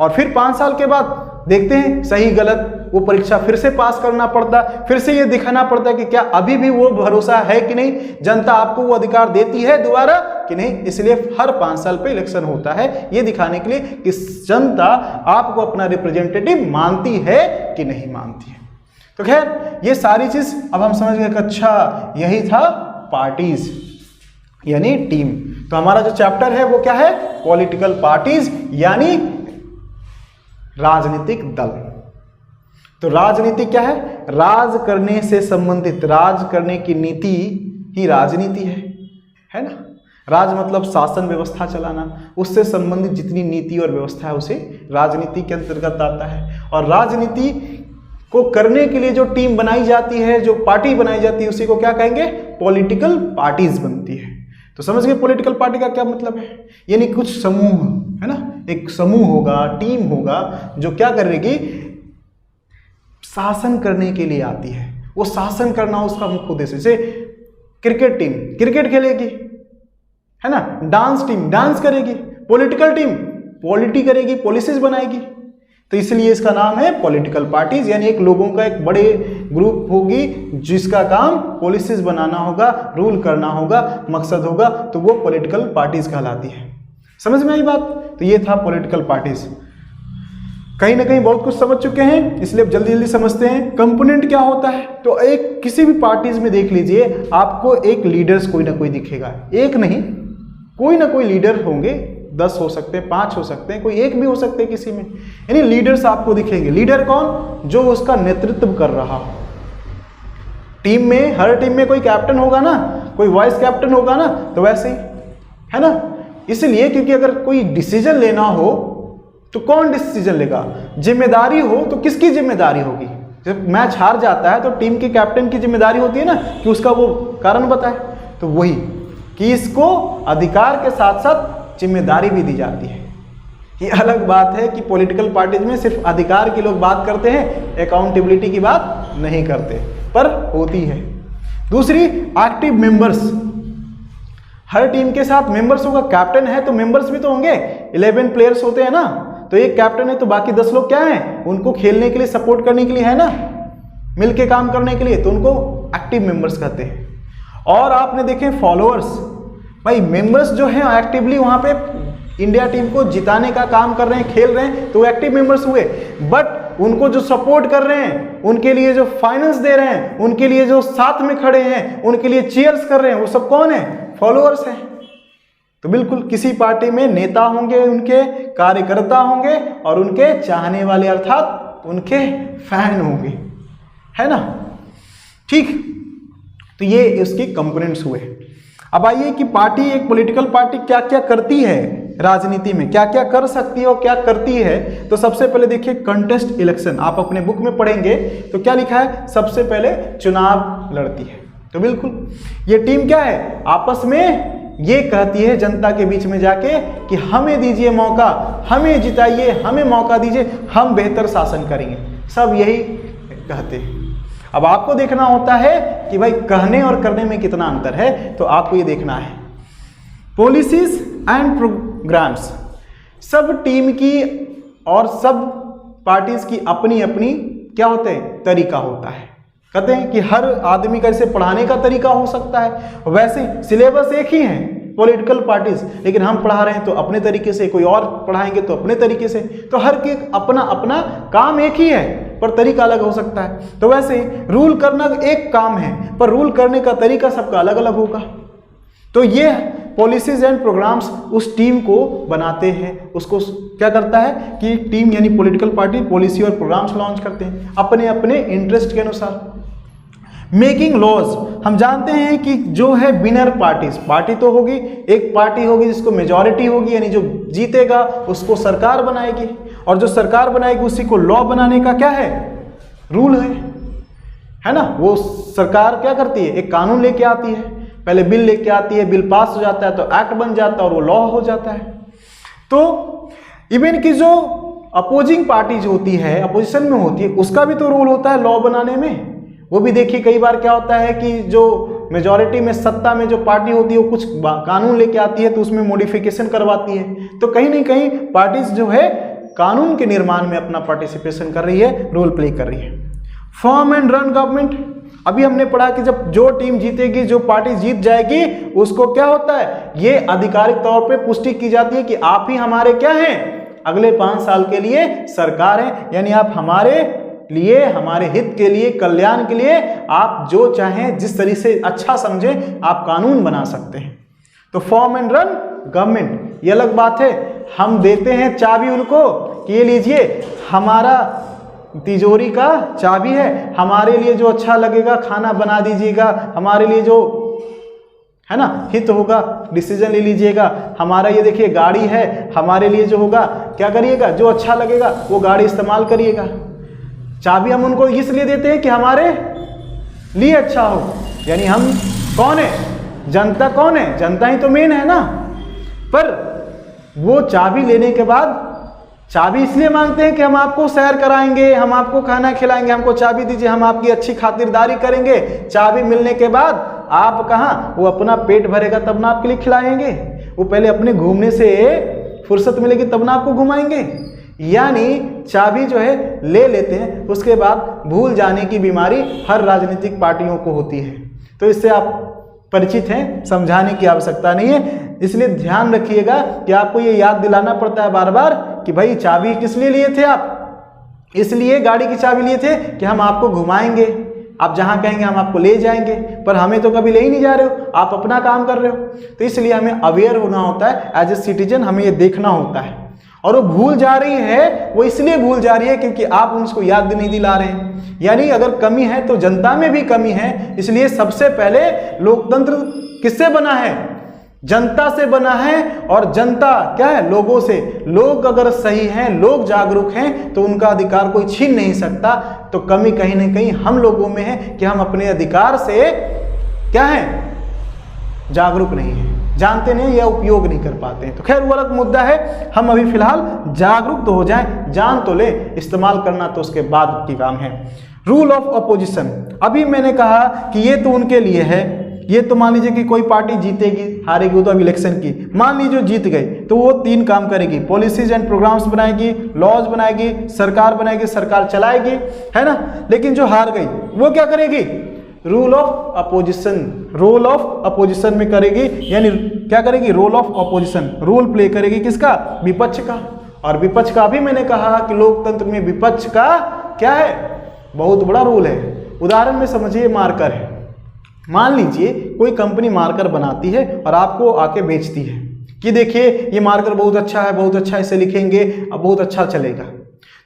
और फिर 5 साल के बाद देखते हैं सही गलत, वो परीक्षा फिर से पास करना पड़ता है, फिर से ये दिखाना पड़ता है कि क्या अभी भी वो भरोसा है कि नहीं, जनता आपको वो अधिकार देती है दोबारा कि नहीं। इसलिए हर 5 साल पे इलेक्शन होता है, ये दिखाने के लिए कि जनता आपको अपना रिप्रेजेंटेटिव मानती है कि नहीं मानती है। तो खैर ये सारी चीज अब हम समझ गए कि अच्छा यही था पार्टीज यानी टीम। तो हमारा जो चैप्टर है वो क्या है? पॉलिटिकल पार्टीज यानी राजनीतिक दल। तो राजनीति क्या है? राज करने से संबंधित, राज करने की नीति ही राजनीति है ना? राज मतलब शासन व्यवस्था चलाना, उससे संबंधित जितनी नीति और व्यवस्था है उसे राजनीति के अंतर्गत आता है। और राजनीति को करने के लिए जो टीम बनाई जाती है, जो पार्टी बनाई जाती है, उसी को क्या कहेंगे? पॉलिटिकल पार्टीज बनती है। तो समझ गए पॉलिटिकल पार्टी का क्या मतलब है? यानी कुछ समूह है ना, एक समूह होगा, टीम होगा जो क्या करेगी? शासन करने के लिए आती है। वो शासन करना उसका मुख्य उद्देश्य। जैसे क्रिकेट टीम क्रिकेट खेलेगी है ना, डांस टीम डांस करेगी, पॉलिटिकल टीम पॉलिटी करेगी, पॉलिसीज बनाएगी। तो इसलिए इसका नाम है पॉलिटिकल पार्टीज, यानी एक लोगों का एक बड़े ग्रुप होगी जिसका काम पॉलिसीज बनाना होगा, रूल करना होगा, मकसद होगा, तो वो पॉलिटिकल पार्टीज कहलाती है। समझ में आई बात? तो ये था पॉलिटिकल पार्टीज। कहीं ना कहीं बहुत कुछ समझ चुके हैं, इसलिए अब जल्दी जल्दी समझते हैं कंपोनेंट क्या होता है। तो एक किसी भी पार्टीज में देख लीजिए, आपको एक लीडर्स कोई ना कोई दिखेगा, एक नहीं कोई ना कोई लीडर होंगे, 10 हो सकते हैं, 5 हो सकते हैं, कोई एक भी हो सकते हैं किसी में, यानी लीडर्स आपको दिखेंगे। लीडर कौन? जो उसका नेतृत्व कर रहा हो। टीम में, हर टीम में कोई कैप्टन होगा ना, कोई वाइस कैप्टन होगा ना, तो वैसे ही है ना। इसलिए क्योंकि अगर कोई डिसीजन लेना हो तो कौन डिसीजन लेगा? जिम्मेदारी हो तो किसकी जिम्मेदारी होगी? जब मैच हार जाता है तो टीम के कैप्टन की जिम्मेदारी होती है ना कि उसका वो कारण बताए। तो वही कि इसको अधिकार के साथ साथ जिम्मेदारी भी दी जाती है। ये अलग बात है कि पॉलिटिकल पार्टीज में सिर्फ अधिकार की लोग बात करते हैं, अकाउंटेबिलिटी की बात नहीं करते, पर होती है। दूसरी, एक्टिव मेंबर्स। हर टीम के साथ मेंबर्स होगा, कैप्टन है तो मेंबर्स भी तो होंगे, 11 प्लेयर्स होते हैं ना, तो एक कैप्टन है तो बाकी 10 लोग क्या हैं? उनको खेलने के लिए, सपोर्ट करने के लिए, है ना, मिलके काम करने के लिए, तो उनको एक्टिव मेंबर्स कहते हैं। और आपने देखे फॉलोअर्स, भाई मेंबर्स जो हैं एक्टिवली वहां पे इंडिया टीम को जिताने का काम कर रहे हैं, खेल रहे हैं, तो वो एक्टिव मेंबर्स हुए। बट उनको जो सपोर्ट कर रहे हैं, उनके लिए जो फाइनेंस दे रहे हैं, उनके लिए जो साथ में खड़े हैं, उनके लिए चीयर्स कर रहे हैं, वो सब कौन है? फॉलोअर्स हैं। तो बिल्कुल किसी पार्टी में नेता होंगे, उनके कार्यकर्ता होंगे और उनके चाहने वाले अर्थात उनके फैन होंगे, है ना। ठीक, तो ये इसके कंपोनेंट्स हुए। अब आइए कि पार्टी, एक पॉलिटिकल पार्टी क्या क्या करती है राजनीति में, क्या क्या कर सकती है और क्या करती है। तो सबसे पहले देखिए कंटेस्ट इलेक्शन, आप अपने बुक में पढ़ेंगे तो क्या लिखा है? सबसे पहले चुनाव लड़ती है। तो बिल्कुल ये टीम क्या है? आपस में ये कहती है जनता के बीच में जाके कि हमें दीजिए मौका, हमें जिताइए, हमें मौका दीजिए, हम बेहतर शासन करेंगे। सब यही कहते हैं। अब आपको देखना होता है कि भाई कहने और करने में कितना अंतर है, तो आपको ये देखना है। पॉलिसीज एंड प्रोग्राम्स, सब टीम की और सब पार्टीज की अपनी अपनी क्या होते हैं? तरीका होता है। कहते हैं कि हर आदमी का जैसे पढ़ाने का तरीका हो सकता है, वैसे सिलेबस एक ही है पॉलिटिकल पार्टीज, लेकिन हम पढ़ा रहे हैं तो अपने तरीके से, कोई और पढ़ाएंगे तो अपने तरीके से, तो हर के अपना अपना काम एक ही है पर तरीका अलग हो सकता है। तो वैसे रूल करना एक काम है पर रूल करने का तरीका सबका अलग अलग होगा। तो ये पॉलिसीज एंड प्रोग्राम्स उस टीम को बनाते हैं, उसको क्या करता है कि टीम यानी पॉलिटिकल पार्टी पॉलिसी और प्रोग्राम्स लॉन्च करते हैं अपने अपने इंटरेस्ट के अनुसार। मेकिंग लॉज, हम जानते हैं कि जो है विनर पार्टीज, पार्टी तो होगी, एक पार्टी होगी जिसको मेजॉरिटी होगी, यानी जो जीतेगा उसको सरकार बनाएगी, और जो सरकार बनाएगी उसी को लॉ बनाने का क्या है? रूल है ना। वो सरकार क्या करती है? एक कानून लेके आती है, पहले बिल लेके आती है, बिल पास हो जाता है तो एक्ट बन जाता है और वो लॉ हो जाता है। तो इवन की जो अपोजिंग पार्टी जो होती है, अपोजिशन में होती है, उसका भी तो रोल होता है लॉ बनाने में। वो भी देखिए कई बार क्या होता है कि जो मेजॉरिटी में, सत्ता में जो पार्टी होती है वो कुछ कानून लेके आती है तो उसमें मॉडिफिकेशन करवाती है। तो कहीं ना कहीं पार्टीज जो है कानून के निर्माण में अपना पार्टिसिपेशन कर रही है, रोल प्ले कर रही है। फॉर्म एंड रन गवर्नमेंट, अभी हमने पढ़ा कि जब जो टीम जीतेगी, जो पार्टी जीत जाएगी, उसको क्या होता है? ये आधिकारिक तौर पे पुष्टि की जाती है कि आप ही हमारे क्या हैं? अगले 5 साल के लिए सरकार है, यानी आप हमारे लिए, हमारे हित के लिए, कल्याण के लिए आप जो चाहें, जिस तरीके से अच्छा समझें, आप कानून बना सकते हैं। तो फॉर्म एंड रन गवर्नमेंट, ये अलग बात है। हम देते हैं चाबी उनको कि ये लीजिए हमारा तिजोरी का चाबी है, हमारे लिए जो अच्छा लगेगा खाना बना दीजिएगा, हमारे लिए जो है ना हित होगा डिसीजन ले लीजिएगा, हमारा ये देखिए गाड़ी है, हमारे लिए जो होगा क्या करिएगा, जो अच्छा लगेगा वो गाड़ी इस्तेमाल करिएगा। चाबी हम उनको इसलिए देते हैं कि हमारे लिए अच्छा हो, यानी हम कौन है? जनता कौन है? जनता ही तो मेन है ना। पर वो चाबी लेने के बाद, चाबी इसलिए मांगते हैं कि हम आपको सैर कराएंगे, हम आपको खाना खिलाएंगे, हमको चाबी दीजिए, हम आपकी अच्छी खातिरदारी करेंगे। चाबी मिलने के बाद आप कहाँ? वो अपना पेट भरेगा तब ना आपके लिए खिलाएंगे, वो पहले अपने घूमने से फुर्सत मिलेगी तब ना आपको घुमाएंगे। यानी चाबी जो है ले लेते हैं, उसके बाद भूल जाने की बीमारी हर राजनीतिक पार्टियों को होती है। तो इससे आप परिचित हैं, समझाने की आवश्यकता नहीं है। इसलिए ध्यान रखिएगा कि आपको ये याद दिलाना पड़ता है बार बार कि भाई चाबी किस लिए लिए थे आप? इसलिए गाड़ी की चाबी लिए थे कि हम आपको घुमाएंगे, आप जहां कहेंगे हम आपको ले जाएंगे, पर हमें तो कभी ले ही नहीं जा रहे हो, आप अपना काम कर रहे हो। तो इसलिए हमें अवेयर होना होता है, एज ए सिटीजन हमें ये देखना होता है। और वो भूल जा रही है, वो इसलिए भूल जा रही है क्योंकि आप उनको याद नहीं दिला रहे हैं। यानी अगर कमी है तो जनता में भी कमी है। इसलिए सबसे पहले लोकतंत्र किससे बना है? जनता से बना है। और जनता क्या है? लोगों से। लोग अगर सही हैं, लोग जागरूक हैं, तो उनका अधिकार कोई छीन नहीं सकता। तो कमी कहीं ना कहीं हम लोगों में है कि हम अपने अधिकार से क्या है? जागरूक नहीं है, जानते नहीं या उपयोग नहीं कर पाते हैं। तो खैर वो अलग मुद्दा है। हम अभी फिलहाल जागरूक तो हो जाएं, जान तो ले, इस्तेमाल करना तो उसके बाद की काम है। रूल ऑफ अपोजिशन, अभी मैंने कहा कि ये तो उनके लिए है। ये तो मान लीजिए कि कोई पार्टी जीतेगी, हारेगी, वो तो अब इलेक्शन की, मान लीजिए जीत गई तो वो 3 काम करेगी, पॉलिसीज एंड प्रोग्राम्स बनाएगी, लॉज बनाएगी, सरकार बनाएगी, सरकार चलाएगी, है ना। लेकिन जो हार गई वो क्या करेगी? Rule of opposition, role of opposition में करेगी। यानी क्या करेगी? Role of opposition, role play करेगी किसका? विपक्ष का। और विपक्ष का भी मैंने कहा कि लोकतंत्र में विपक्ष का क्या है? बहुत बड़ा रोल है। उदाहरण में समझिए, मार्कर है। मान लीजिए कोई कंपनी मार्कर बनाती है और आपको आके बेचती है कि देखिए ये मार्कर बहुत अच्छा है, बहुत अच्छा, इसे लिखेंगे अब बहुत अच्छा चलेगा।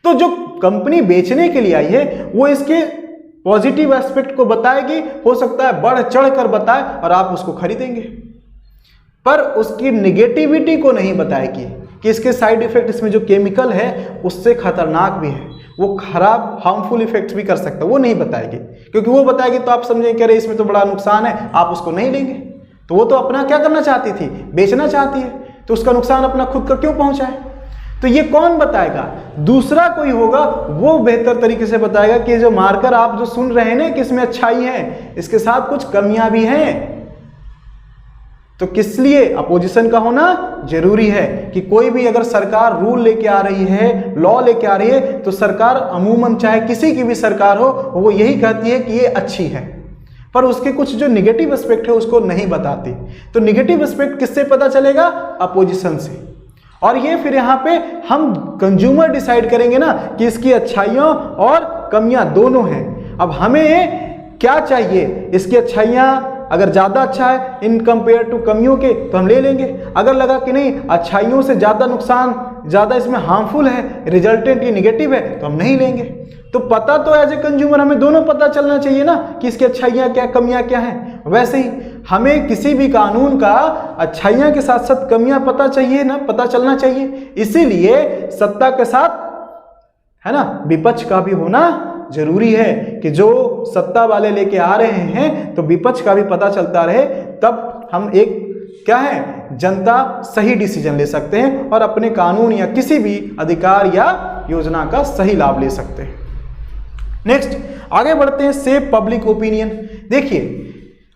तो जो कंपनी बेचने के लिए आई है वो इसके पॉजिटिव एस्पेक्ट को बताएगी, हो सकता है बढ़ चढ़ कर बताए और आप उसको खरीदेंगे, पर उसकी निगेटिविटी को नहीं बताएगी कि इसके साइड इफेक्ट, इसमें जो केमिकल है उससे खतरनाक भी है, वो खराब हार्मफुल इफेक्ट्स भी कर सकता है, वो नहीं बताएगी। क्योंकि वो बताएगी तो आप समझेंगे कि अरे इसमें तो बड़ा नुकसान है, आप उसको नहीं लेंगे। तो वो तो अपना क्या करना चाहती थी? बेचना चाहती है, तो उसका नुकसान अपना खुद का क्यों पहुंचाए? तो ये कौन बताएगा? दूसरा कोई होगा, वो बेहतर तरीके से बताएगा कि जो मार्कर आप जो सुन रहे हैं ना कि इसमें अच्छाई है, इसके साथ कुछ कमियां भी हैं। तो किस लिए अपोजिशन का होना जरूरी है कि कोई भी अगर सरकार रूल लेके आ रही है, लॉ लेके आ रही है, तो सरकार अमूमन चाहे किसी की भी सरकार हो, वो यही कहती है कि ये अच्छी है, पर उसके कुछ जो निगेटिव एस्पेक्ट है उसको नहीं बताती। तो निगेटिव एस्पेक्ट किससे पता चलेगा? अपोजिशन से। और ये फिर यहाँ पे हम कंज्यूमर डिसाइड करेंगे ना कि इसकी अच्छाइयाँ और कमियां दोनों हैं। अब हमें क्या चाहिए? इसकी अच्छाइयाँ अगर ज़्यादा अच्छा है इन कंपेयर टू कमियों के तो हम ले लेंगे। अगर लगा कि नहीं अच्छाइयों से ज़्यादा नुकसान, ज़्यादा इसमें हार्मफुल है, रिजल्टेंट ये निगेटिव है, तो हम नहीं लेंगे। तो पता तो एज ए कंज्यूमर हमें दोनों पता चलना चाहिए ना कि इसकी अच्छाइयाँ क्या, कमियाँ क्या हैं। वैसे ही हमें किसी भी कानून का अच्छाइयाँ के साथ साथ कमियाँ पता चाहिए ना, पता चलना चाहिए। इसीलिए सत्ता के साथ है ना विपक्ष का भी होना जरूरी है कि जो सत्ता वाले लेके आ रहे हैं तो विपक्ष का भी पता चलता रहे, तब हम एक क्या है जनता सही डिसीजन ले सकते हैं और अपने कानून या किसी भी अधिकार या योजना का सही लाभ ले सकते हैं। नेक्स्ट आगे बढ़ते हैं, सेव पब्लिक ओपिनियन। देखिए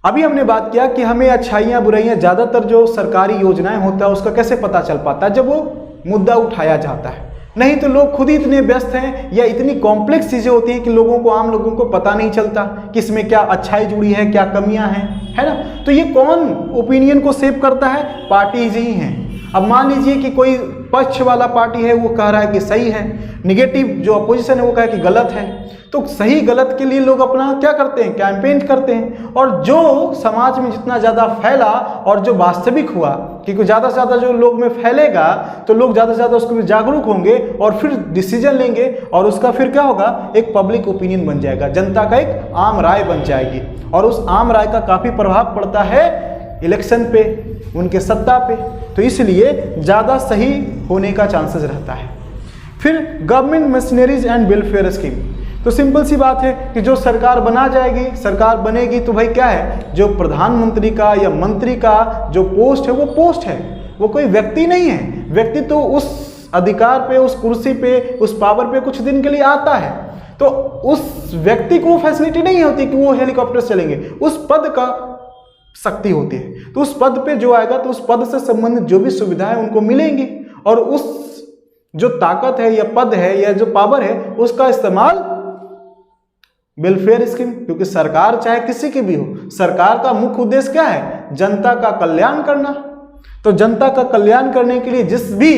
अभी हमने बात किया कि हमें अच्छाइयाँ बुराइयाँ, ज़्यादातर जो सरकारी योजनाएं होता है उसका कैसे पता चल पाता है? जब वो मुद्दा उठाया जाता है। नहीं तो लोग खुद ही इतने व्यस्त हैं या इतनी कॉम्प्लेक्स चीज़ें होती हैं कि लोगों को, आम लोगों को पता नहीं चलता कि इसमें क्या अच्छाई जुड़ी है, क्या कमियां हैं, है ना। तो ये कौन ओपिनियन को सेव करता है? पार्टीज ही हैं। अब मान लीजिए कि कोई पक्ष वाला पार्टी है वो कह रहा है कि सही है, निगेटिव जो अपोजिशन है वो कहे कि गलत है, तो सही गलत के लिए लोग अपना क्या करते हैं? कैंपेन करते हैं। और जो समाज में जितना ज़्यादा फैला और जो वास्तविक हुआ, क्योंकि ज़्यादा से ज़्यादा जो लोग में फैलेगा तो लोग ज़्यादा से ज़्यादा उसको भी जागरूक होंगे और फिर डिसीजन लेंगे और उसका फिर क्या होगा? एक पब्लिक ओपिनियन बन जाएगा, जनता का एक आम राय बन जाएगी। और उस आम राय का काफ़ी प्रभाव पड़ता है इलेक्शन पे, उनके सत्ता पे। तो इसलिए ज़्यादा सही होने का चांसेस रहता है। फिर government machineries and welfare scheme, तो सिंपल सी बात है कि जो सरकार बना जाएगी, सरकार बनेगी तो भाई क्या है, जो प्रधानमंत्री का या मंत्री का जो पोस्ट है वो पोस्ट है, वो कोई व्यक्ति नहीं है। व्यक्ति तो उस अधिकार पे, उस कुर्सी पे, उस पावर पे कुछ दिन के लिए आता है, तो उस व्यक्ति को फैसिलिटी नहीं होती कि वो हेलीकॉप्टर चलेंगे, उस पद का शक्ति होती है। तो उस पद पे जो आएगा तो उस पद से संबंधित जो भी सुविधाएं उनको मिलेंगी और उस जो ताकत है या पद है या जो पावर है उसका इस्तेमाल वेलफेयर स्कीम, क्योंकि सरकार चाहे किसी की भी हो, सरकार का मुख्य उद्देश्य क्या है? जनता का कल्याण करना। तो जनता का कल्याण करने के लिए जिस भी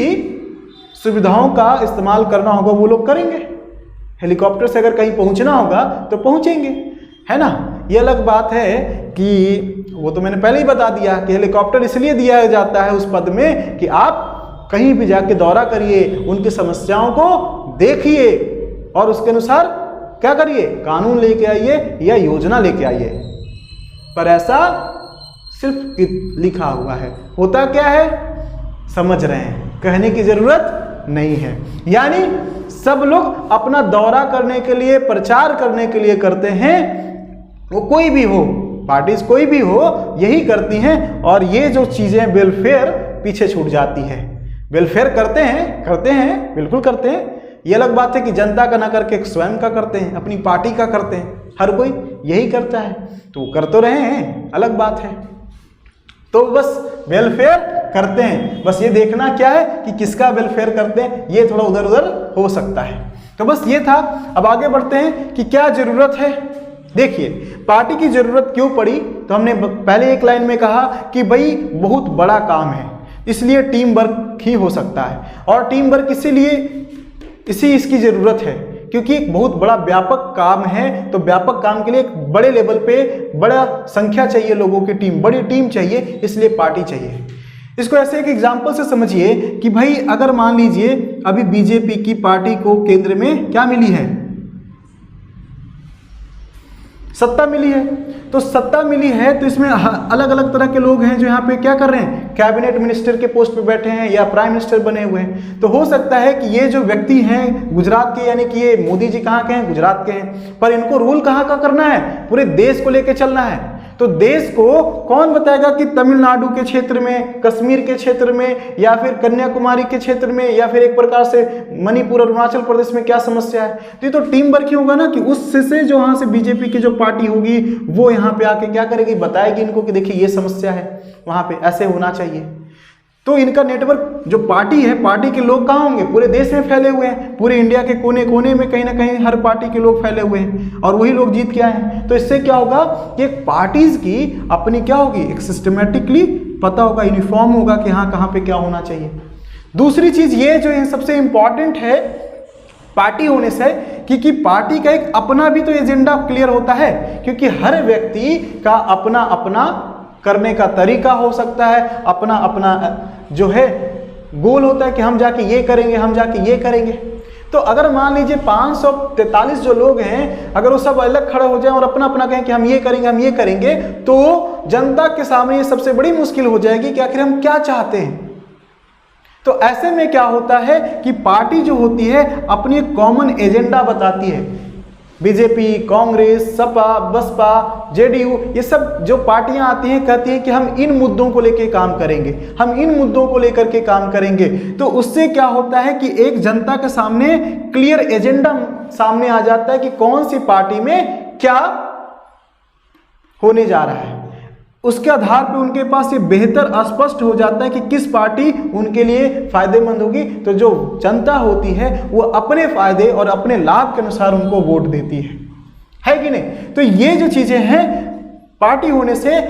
सुविधाओं का इस्तेमाल करना होगा वो लोग करेंगे। हेलीकॉप्टर से अगर कहीं पहुंचना होगा तो पहुंचेंगे, है ना। ये अलग बात है कि वो तो मैंने पहले ही बता दिया कि हेलीकॉप्टर इसलिए दिया जाता है उस पद में कि आप कहीं भी जाके दौरा करिए, उनकी समस्याओं को देखिए और उसके अनुसार क्या करिए, कानून लेके आइए या योजना लेके आइए। पर ऐसा सिर्फ लिखा हुआ है, होता क्या है समझ रहे हैं, कहने की जरूरत नहीं है। यानी सब लोग अपना दौरा करने के लिए, प्रचार करने के लिए करते हैं, वो कोई भी हो, पार्टीज कोई भी हो, यही करती हैं। और ये जो चीजें वेलफेयर पीछे छूट जाती है। वेलफेयर करते हैं बिल्कुल करते हैं। ये अलग बात है कि जनता का ना करके स्वयं का करते हैं, अपनी पार्टी का करते हैं, हर कोई यही करता है, तो कर तो रहे हैं, अलग बात है। तो बस वेलफेयर करते हैं, बस ये देखना क्या है कि किसका वेलफेयर करते हैं, ये थोड़ा उधर उधर हो सकता है। तो बस ये था। अब आगे बढ़ते हैं कि क्या जरूरत है। देखिए पार्टी की जरूरत क्यों पड़ी, तो हमने पहले एक लाइन में कहा कि भाई बहुत बड़ा काम है, इसलिए टीम वर्क ही हो सकता है। और टीम वर्क इसी इसकी जरूरत है क्योंकि एक बहुत बड़ा व्यापक काम है। तो व्यापक काम के लिए एक बड़े लेवल पे बड़ा संख्या चाहिए, लोगों की टीम, बड़ी टीम चाहिए, इसलिए पार्टी चाहिए। इसको ऐसे एक एग्जांपल से समझिए कि भाई अगर मान लीजिए अभी बीजेपी की पार्टी को केंद्र में क्या मिली है, सत्ता मिली है। तो सत्ता मिली है तो इसमें अलग अलग तरह के लोग हैं जो यहाँ पे क्या कर रहे हैं, कैबिनेट मिनिस्टर के पोस्ट पे बैठे हैं या प्राइम मिनिस्टर बने हुए हैं। तो हो सकता है कि ये जो व्यक्ति हैं गुजरात के, यानी कि ये मोदी जी कहाँ के हैं, गुजरात के हैं, पर इनको रूल कहाँ का करना है, पूरे देश को लेके चलना है। तो देश को कौन बताएगा कि तमिलनाडु के क्षेत्र में, कश्मीर के क्षेत्र में, या फिर कन्याकुमारी के क्षेत्र में, या फिर एक प्रकार से मणिपुर और अरुणाचल प्रदेश में क्या समस्या है। तो ये तो टीम वर्क ही होगा ना कि उससे जो वहां से बीजेपी की जो पार्टी होगी वो यहाँ पे आके क्या करेगी, बताएगी इनको कि देखिए ये समस्या है, वहां पे ऐसे होना चाहिए। तो इनका नेटवर्क जो पार्टी है, पार्टी के लोग कहाँ होंगे, पूरे देश में फैले हुए हैं, पूरे इंडिया के कोने कोने में कहीं ना कहीं हर पार्टी के लोग फैले हुए हैं और वही लोग जीत के आए हैं। तो इससे क्या होगा कि एक पार्टीज की अपनी क्या होगी, एक सिस्टमेटिकली पता होगा, यूनिफॉर्म होगा कि हाँ कहाँ पे क्या होना चाहिए। दूसरी चीज ये जो सबसे इंपॉर्टेंट है पार्टी होने से कि पार्टी का एक अपना भी तो एजेंडा क्लियर होता है, क्योंकि हर व्यक्ति का अपना अपना करने का तरीका हो सकता है, अपना अपना जो है गोल होता है कि हम जाके ये करेंगे, हम जाके ये करेंगे। तो अगर मान लीजिए 543 जो लोग हैं, अगर वो सब अलग खड़े हो जाएं और अपना अपना कहें कि हम ये करेंगे, हम ये करेंगे, तो जनता के सामने ये सबसे बड़ी मुश्किल हो जाएगी कि आखिर हम क्या चाहते हैं। तो ऐसे में क्या होता है कि पार्टी जो होती है अपनी एक कॉमन एजेंडा बताती है। बीजेपी, कांग्रेस, सपा, बसपा, जेडीयू, ये सब जो पार्टियां आती हैं कहती हैं कि हम इन मुद्दों को लेकर काम करेंगे, हम इन मुद्दों को लेकर के काम करेंगे। तो उससे क्या होता है कि एक जनता के सामने क्लियर एजेंडा सामने आ जाता है कि कौन सी पार्टी में क्या होने जा रहा है। उसके आधार पर उनके पास ये बेहतर स्पष्ट हो जाता है कि किस पार्टी उनके लिए फायदेमंद होगी। तो जो जनता होती है वो अपने फायदे और अपने लाभ के अनुसार उनको वोट देती है कि नहीं। तो ये जो चीजें हैं पार्टी होने से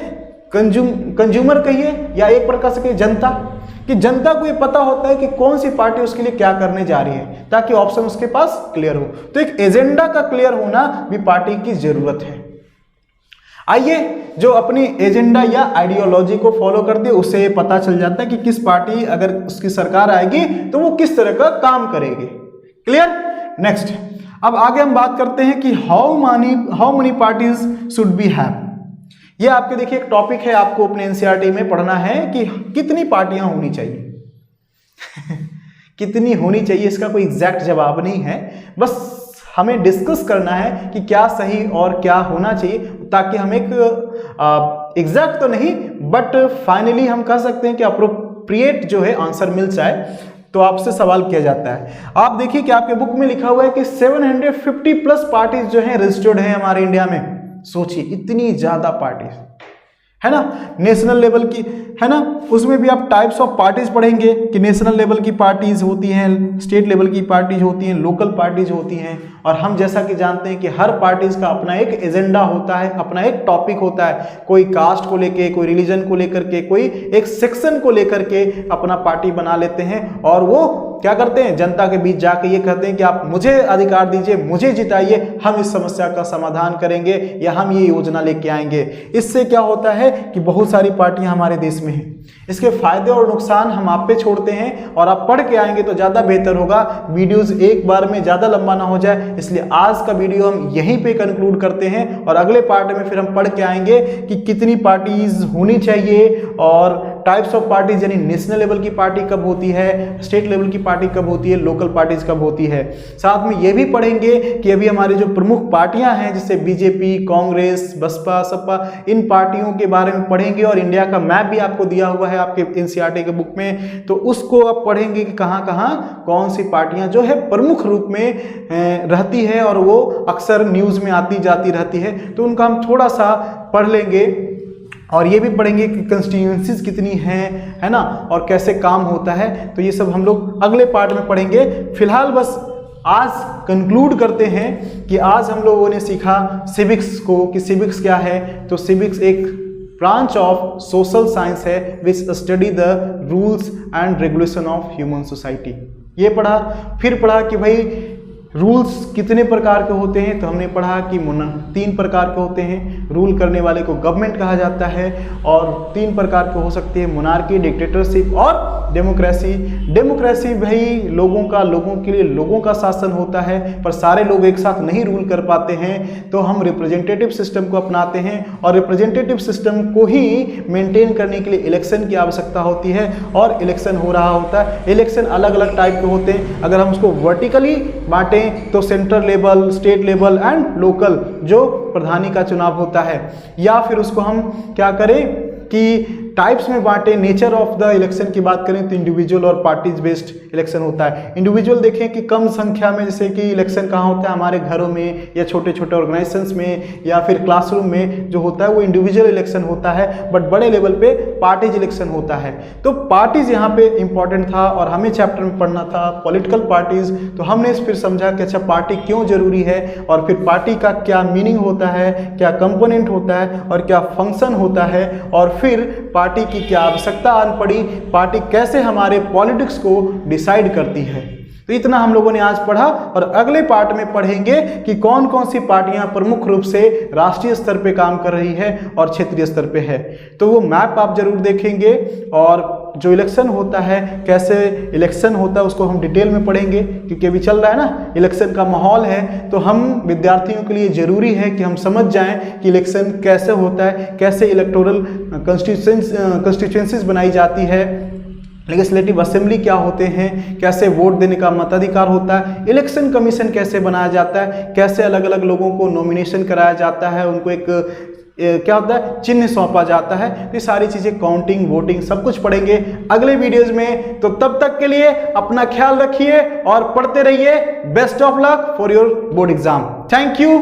कंज्यूमर कहिए या एक प्रकार से कहिए जनता, कि जनता को ये पता होता है कि कौन सी पार्टी उसके लिए क्या करने जा रही है, ताकि ऑप्शन उसके पास क्लियर हो। तो एक एजेंडा का क्लियर होना भी पार्टी की जरूरत है। आइए जो अपनी एजेंडा या आइडियोलॉजी को फॉलो करती है उससे ये पता चल जाता है कि किस पार्टी अगर उसकी सरकार आएगी तो वो किस तरह का काम करेगी। क्लियर। नेक्स्ट, अब आगे हम बात करते हैं कि how many parties should be have. ये आपके देखिए एक टॉपिक है, आपको अपने एनसीईआरटी में पढ़ना है कि कितनी पार्टियां होनी चाहिए कितनी होनी चाहिए, इसका कोई एग्जैक्ट जवाब नहीं है, बस हमें डिस्कस करना है कि क्या सही और क्या होना चाहिए, ताकि हम एक एग्जैक्ट तो नहीं बट फाइनली हम कह सकते हैं कि अप्रोप्रिएट जो है आंसर मिल जाए। तो आपसे सवाल किया जाता है, आप देखिए कि आपके बुक में लिखा हुआ है कि 750 प्लस पार्टीज जो हैं रजिस्टर्ड हैं हमारे इंडिया में। सोचिए इतनी ज्यादा पार्टीज है ना, नेशनल लेवल की है ना। उसमें भी आप टाइप्स ऑफ पार्टीज पढ़ेंगे कि नेशनल लेवल की पार्टीज होती हैं, स्टेट लेवल की पार्टीज होती हैं, लोकल पार्टीज होती हैं। और हम जैसा कि जानते हैं कि हर पार्टीज का अपना एक एजेंडा होता है, अपना एक टॉपिक होता है, कोई कास्ट को लेके, कोई रिलीजन को लेकर के, कोई एक सेक्शन को लेकर के अपना पार्टी बना लेते हैं और वो क्या करते हैं, जनता के बीच जाके ये कहते हैं कि आप मुझे अधिकार दीजिए, मुझे जिताइए, हम इस समस्या का समाधान करेंगे या हम ये योजना लेके आएंगे। इससे क्या होता है कि बहुत सारी पार्टियां हमारे देश में हैं। इसके फायदे और नुकसान हम आप पे छोड़ते हैं और आप पढ़ के आएंगे तो ज़्यादा बेहतर होगा, वीडियोस एक बार में ज़्यादा लंबा ना हो जाए। इसलिए आज का वीडियो हम यहीं पे कंक्लूड करते हैं और अगले पार्ट में फिर हम पढ़ के आएंगे कि कितनी पार्टीज होनी चाहिए और टाइप्स ऑफ पार्टीज, यानी नेशनल लेवल की पार्टी कब होती है, स्टेट लेवल की पार्टी कब होती है, लोकल पार्टीज कब होती है। साथ में ये भी पढ़ेंगे कि अभी हमारी जो प्रमुख पार्टियां हैं जैसे बीजेपी, कांग्रेस, बसपा, सपा, इन पार्टियों के बारे में पढ़ेंगे और इंडिया का मैप भी आपको दिया हुआ है आपके एनसीईआरटी के बुक में, तो उसको आप पढ़ेंगे कि कहाँ कहाँ कौन सी पार्टियां जो है प्रमुख रूप में रहती है और वो अक्सर न्यूज़ में आती जाती रहती है, तो उनका हम थोड़ा सा पढ़ लेंगे। और ये भी पढ़ेंगे कि कंस्टिट्यूएंसीज कितनी हैं, है ना, और कैसे काम होता है। तो ये सब हम लोग अगले पार्ट में पढ़ेंगे। फिलहाल बस आज कंक्लूड करते हैं कि आज हम लोगों ने सीखा सिविक्स को, कि सिविक्स क्या है। तो सिविक्स एक ब्रांच ऑफ सोशल साइंस है which study the rules and regulation of human society. ये पढ़ा। फिर पढ़ा कि भाई रूल्स कितने प्रकार के होते हैं, तो हमने पढ़ा कि 3 प्रकार के होते हैं। रूल करने वाले को गवर्नमेंट कहा जाता है और 3 प्रकार के हो सकते हैं, मोनार्की, डिक्टेटरशिप और डेमोक्रेसी। डेमोक्रेसी भाई लोगों के लिए लोगों का शासन होता है, पर सारे लोग एक साथ नहीं रूल कर पाते हैं, तो हम रिप्रेजेंटेटिव सिस्टम को अपनाते हैं और रिप्रेजेंटेटिव सिस्टम को ही मेंटेन करने के लिए इलेक्शन की आवश्यकता होती है और इलेक्शन हो रहा होता है। इलेक्शन अलग अलग टाइप के होते हैं। अगर हम उसको वर्टिकली बांटें तो central level, state level and local, जो प्रधानी का चुनाव होता है, या फिर उसको हम क्या करें कि टाइप्स में बांटे। नेचर ऑफ द इलेक्शन की बात करें तो इंडिविजुअल और पार्टीज बेस्ड इलेक्शन होता है। इंडिविजुअल देखें कि कम संख्या में, जैसे कि इलेक्शन कहाँ होता है, हमारे घरों में या छोटे छोटे ऑर्गेनाइजेशंस में या फिर क्लासरूम में जो होता है वो इंडिविजुअल इलेक्शन होता है, बट बड़े लेवल पे पार्टीज इलेक्शन होता है। तो पार्टीज यहाँ पे इंपॉर्टेंट था और हमें चैप्टर में पढ़ना था पॉलिटिकल पार्टीज। तो हमने फिर समझा कि अच्छा पार्टी क्यों जरूरी है और फिर पार्टी का क्या मीनिंग होता है, क्या कंपोनेंट होता है और क्या फंक्शन होता है, और फिर पार्टी की क्या आवश्यकता आन पड़ी, पार्टी कैसे हमारे पॉलिटिक्स को डिसाइड करती है। तो इतना हम लोगों ने आज पढ़ा और अगले पार्ट में पढ़ेंगे कि कौन कौन सी पार्टियां प्रमुख रूप से राष्ट्रीय स्तर पे काम कर रही है और क्षेत्रीय स्तर पे है। तो वो मैप आप जरूर देखेंगे और जो इलेक्शन होता है, कैसे इलेक्शन होता है, उसको हम डिटेल में पढ़ेंगे, क्योंकि अभी चल रहा है ना इलेक्शन का माहौल है। तो हम विद्यार्थियों के लिए जरूरी है कि हम समझ जाएं कि इलेक्शन कैसे होता है, कैसे इलेक्टोरल कंस्टिट्यूएंसीज बनाई जाती है, लेजिस्लेटिव असेंबली क्या होते हैं, कैसे वोट देने का मताधिकार होता है, इलेक्शन कमीशन कैसे बनाया जाता है, कैसे अलग अलग लोगों को नॉमिनेशन कराया जाता है, उनको एक क्या होता है चिन्ह सौंपा जाता है। तो ये सारी चीज़ें, काउंटिंग, वोटिंग, सब कुछ पढ़ेंगे अगले वीडियोज में। तो तब तक के लिए अपना ख्याल रखिए और पढ़ते रहिए। Best of luck for your board exam. Thank you.